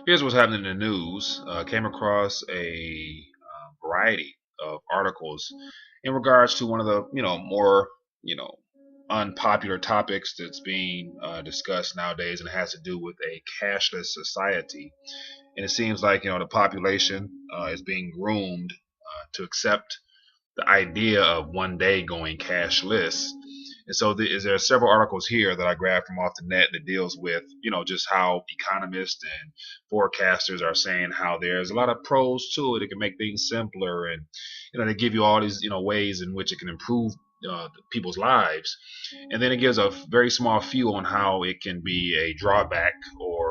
Here's what's happening in the news. Came across a variety of articles in regards to one of the more you know unpopular topics that's being discussed nowadays, and it has to do with a cashless society. And it seems like the population is being groomed to accept the idea of one day going cashless. And so there are several articles here that I grabbed from off the net that deals with, just how economists and forecasters are saying how there's a lot of pros to it. It can make things simpler, and they give you all these, ways in which it can improve people's lives. And then it gives a very small few on how it can be a drawback or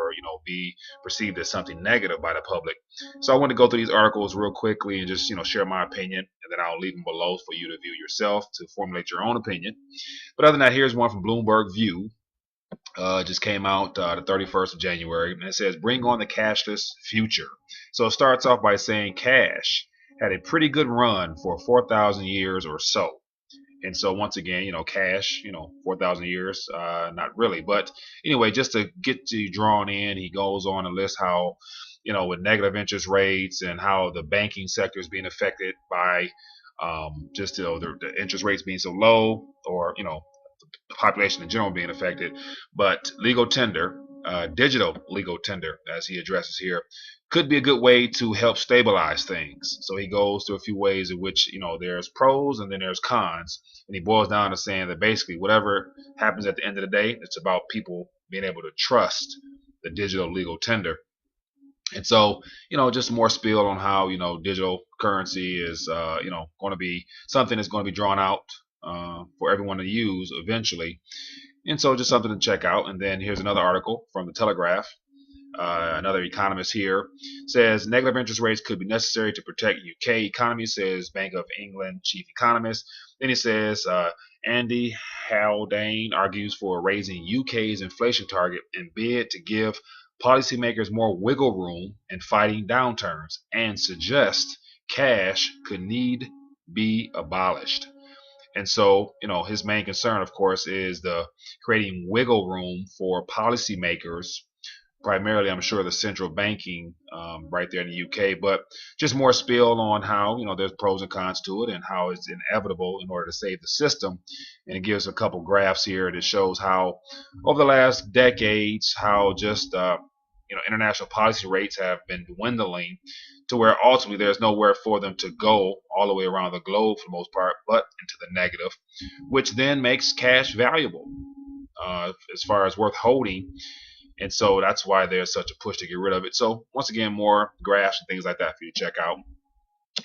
be perceived as something negative by the public. So I want to go through these articles real quickly and just share my opinion, and then I'll leave them below for you to view yourself to formulate your own opinion. But other than that, here's one from Bloomberg View. Just came out the 31st of January, and it says, "Bring on the cashless future." So it starts off by saying cash had a pretty good run for 4,000 years or so. And so once again, cash, 4,000 years, not really. But anyway, just to get you drawn in, he goes on and lists how, with negative interest rates and how the banking sector is being affected by just the interest rates being so low, or the population in general being affected. But legal tender, digital legal tender, as he addresses here, could be a good way to help stabilize things. So he goes through a few ways in which there's pros and then there's cons, and he boils down to saying that basically whatever happens at the end of the day, it's about people being able to trust the digital legal tender. And so, just more spiel on how digital currency is going to be something that's going to be drawn out for everyone to use eventually. And so, just something to check out. And then here's another article from the Telegraph. Another economist here says negative interest rates could be necessary to protect UK economy, says Bank of England chief economist. Then he says Andy Haldane argues for raising UK's inflation target in bid to give policymakers more wiggle room in fighting downturns, and suggests cash could need be abolished. And so, his main concern, of course, is the creating wiggle room for policymakers, primarily, I'm sure, the central banking right there in the UK, but just more spill on how, there's pros and cons to it and how it's inevitable in order to save the system. And it gives a couple graphs here that shows how over the last decades, how just, international policy rates have been dwindling to where ultimately there's nowhere for them to go all the way around the globe for the most part, but into the negative, which then makes cash valuable as far as worth holding. And so that's why there's such a push to get rid of it. So once again, more graphs and things like that for you to check out.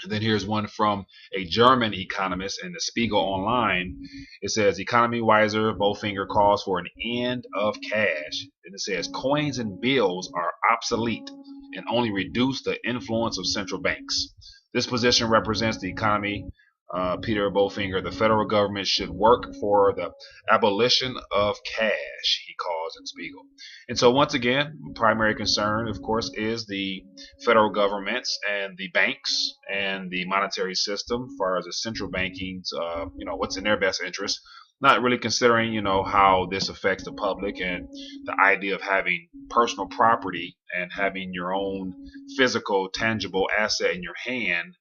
And then here's one from a German economist in the Spiegel Online. It says, "Economy wiser Bowfinger calls for an end of cash." And it says, "Coins and bills are obsolete and only reduce the influence of central banks." This position represents the economy, Peter Bowfinger. "The federal government should work for the abolition of cash," he calls in Spiegel. And so once again, primary concern, of course, is the federal governments and the banks and the monetary system, as far as the central banking's, what's in their best interest. Not really considering, how this affects the public and the idea of having personal property and having your own physical, tangible asset in your hand.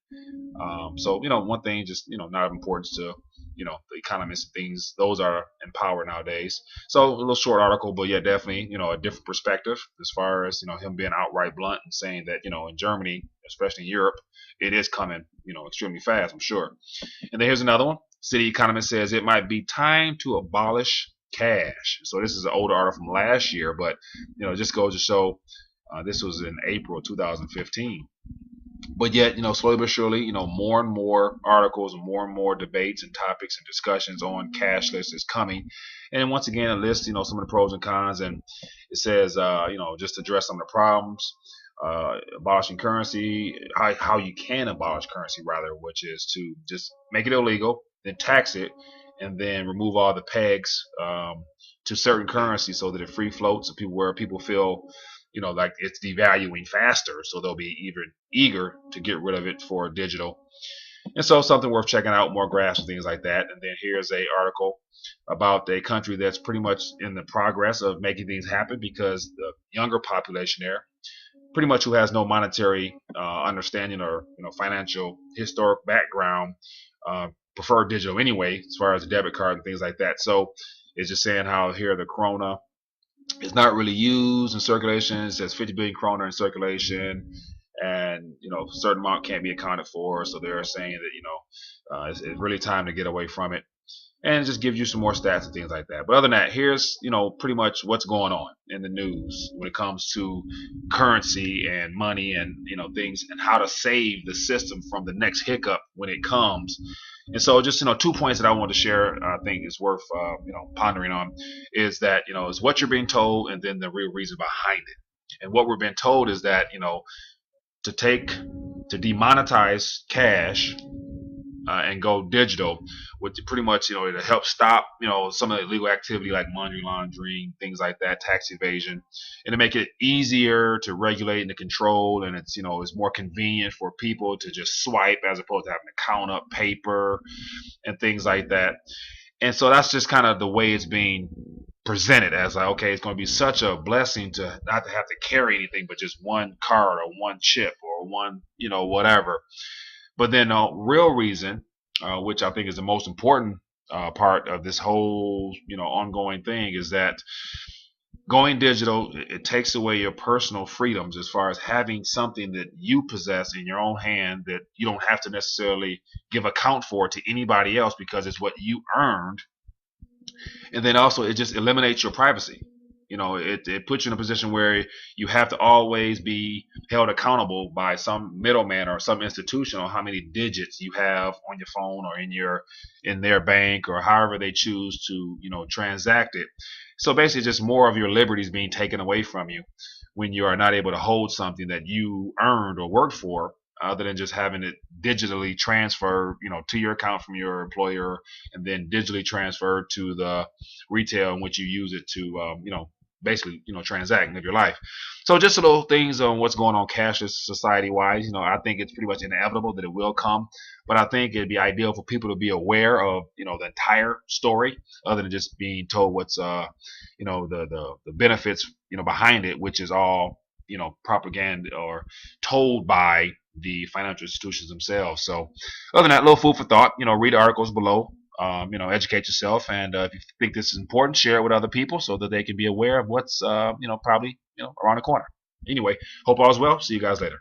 So, one thing just, not of importance to, the economists and things, those are in power nowadays. So a little short article, but yeah, definitely, a different perspective as far as, him being outright blunt and saying that, in Germany, especially in Europe, it is coming, extremely fast, I'm sure. And then here's another one. City Economist says it might be time to abolish cash. So this is an older article from last year, but, it just goes to show this was in April 2015. But yet, slowly but surely, more and more articles and more debates and topics and discussions on cashless is coming. And once again, it lists, some of the pros and cons, and it says, just address some of the problems. Abolishing currency, how you can abolish currency rather, which is to just make it illegal, then tax it, and then remove all the pegs to certain currencies so that it free floats, so where people feel like it's devaluing faster, so they'll be even eager to get rid of it for digital. And so something worth checking out, more graphs and things like that. And then here's a article about a country that's pretty much in the progress of making things happen, because the younger population there pretty much who has no monetary understanding or financial historic background prefer digital anyway, as far as the debit card and things like that. So it's just saying how here the krona is not really used in circulation. It says 50 billion krona in circulation, and a certain amount can't be accounted for. So they're saying that it's really time to get away from it, and it just gives you some more stats and things like that. But other than that, here's pretty much what's going on in the news when it comes to currency and money and things, and how to save the system from the next hiccup when it comes. And so just 2 points that I want to share, I think is worth pondering on, is that is what you're being told, and then the real reason behind it. And what we're being told is that to demonetize cash and go digital, which pretty much to help stop some of the illegal activity like money laundering, things like that, tax evasion, and to make it easier to regulate and to control. And it's more convenient for people to just swipe as opposed to having to count up paper and things like that. And so that's just kind of the way it's being presented, as like, okay, it's going to be such a blessing to not to have to carry anything but just one card or one chip or one whatever. But then the real reason, which I think is the most important part of this whole ongoing thing, is that going digital, it takes away your personal freedoms as far as having something that you possess in your own hand that you don't have to necessarily give account for to anybody else, because it's what you earned. And then also it just eliminates your privacy. It puts you in a position where you have to always be held accountable by some middleman or some institution on how many digits you have on your phone or in their bank, or however they choose to transact it. So basically just more of your liberties being taken away from you when you are not able to hold something that you earned or worked for, other than just having it digitally transferred to your account from your employer, and then digitally transferred to the retail in which you use it to basically transact and live your life. So just little things on what's going on cashless society wise. I think it's pretty much inevitable that it will come, but I think it'd be ideal for people to be aware of the entire story, other than just being told what's the benefits behind it, which is all propaganda or told by the financial institutions themselves. So other than that, little food for thought. Read the articles below. Educate yourself, and if you think this is important, share it with other people so that they can be aware of what's probably around the corner. Anyway, hope all's well. See you guys later.